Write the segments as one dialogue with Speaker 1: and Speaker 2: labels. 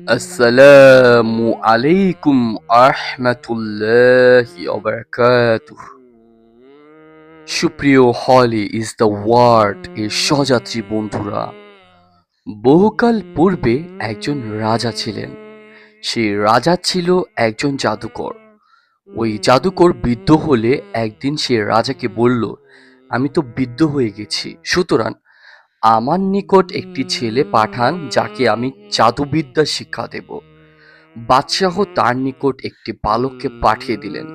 Speaker 1: আসসালামু আলাইকুম আহমাতুল্লাহি ওয়া বারাকাতুহ। সুপ্রিয় হলি ইজ দ্য ওয়ার্ড এর সহযাত্রী বন্ধুরা, বহুকাল পূর্বে একজন রাজা ছিলেন। সেই রাজা ছিল একজন জাদুকর। ওই জাদুকর বিদ্ধ হলে একদিন সে রাজাকে বলল, আমি তো বিদ্ধ হয়ে গেছি, সুতরাং আমার নিকট একটি ছেলে পাঠান যাকে আমি জাদুবিদ্যা শিক্ষা দেব। বাদশাহ তার নিকট একটি বালককে পাঠিয়ে দিলেন।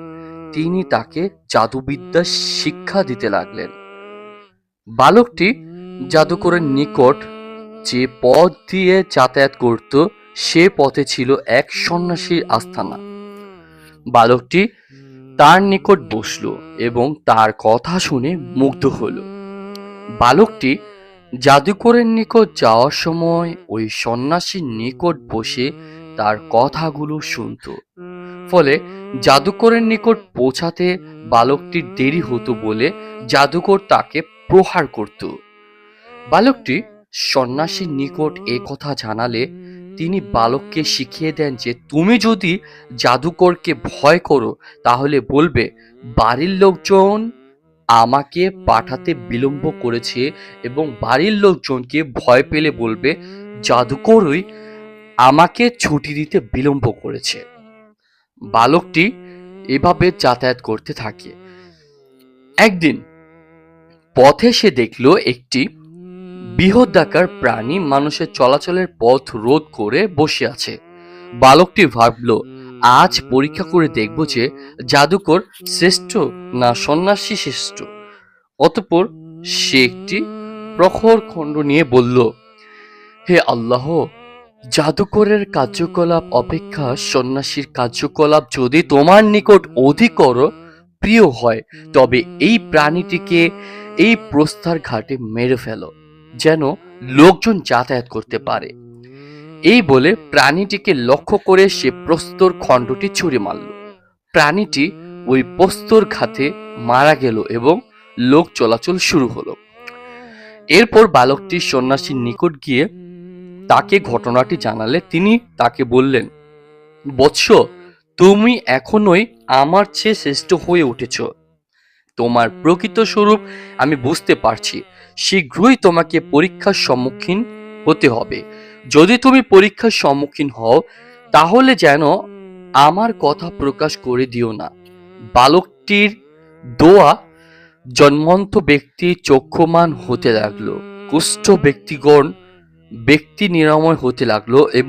Speaker 1: তিনি তাকে জাদুবিদ্যা শিক্ষা দিতে লাগলেন। বালকটি জাদুকরের নিকট যে পথ দিয়ে যাতায়াত করত সে পথে ছিল এক সন্ন্যাসীর আস্তানা। বালকটি তার নিকট বসল এবং তার কথা শুনে মুগ্ধ হল। বালকটি জাদুকরের নিকট যাওয়ার সময় ওই সন্ন্যাসীর নিকট বসে তার কথাগুলো শুনত। ফলে জাদুকরের নিকট পৌঁছাতে বালকটির দেরি হতো বলে জাদুকর তাকে প্রহার করত। বালকটি সন্ন্যাসীর নিকট এ কথা জানালে তিনি বালককে শিখিয়ে দেন যে তুমি যদি জাদুকরকে ভয় করো তাহলে বলবে বাড়ির লোকজন আমাকে পাঠাতে বিলম্ব করেছে, এবং বাড়ির লোকজনকে ভয় পেলে বলবে জাদুকরই আমাকে ছুটি দিতে বিলম্ব করেছে। বালকটি এভাবে যাতায়াত করতে থাকে। একদিন পথে সে দেখল একটি বৃহদাকার প্রাণী মানুষের চলাচলের পথ রোধ করে বসে আছে। বালকটি ভাবল, আজ পরীক্ষা করে দেখব যে জাদুকর শ্রেষ্ঠ না সন্ন্যাসী শ্রেষ্ঠ। অতঃপর সে একটি প্রখর খণ্ড নিয়ে বলল, হে আল্লাহ, জাদুকরের কার্যকলাপ অপেক্ষা সন্ন্যাসীর কার্যকলাপ যদি তোমার নিকট অধিকর প্রিয় হয় তবে এই প্রাণীটিকে এই প্রস্তার ঘাটে মেরে ফেলো, যেন লোকজন যাতায়াত করতে পারে। এই বলে প্রাণীটিকে লক্ষ্য করে সে প্রস্তর খণ্ডটি ছুঁড়ে মারল। প্রাণীটি ওই প্রস্তর ঘাতে মারা গেল এবং লোক চলাচল শুরু হলো। এরপর বালকটি সন্ন্যাসীর নিকট গিয়ে তাকে ঘটনাটি জানালে তিনি তাকে বললেন, বৎস, তুমি এখনোই আমার চেয়ে শ্রেষ্ঠ হয়ে উঠেছ। তোমার প্রকৃত স্বরূপ আমি বুঝতে পারছি। শীঘ্রই তোমাকে পরীক্ষার সম্মুখীন হতে হবে। যদি তুমি পরীক্ষার সম্মুখীন হও তাহলে যেন আমার কথা প্রকাশ করে দিও না। বালকটির দোয়া জন্মন্ত ব্যক্তি চক্ষুমান হতে লাগলো, কুষ্ঠ ব্যক্তি নিরাময় হতে লাগলো এবং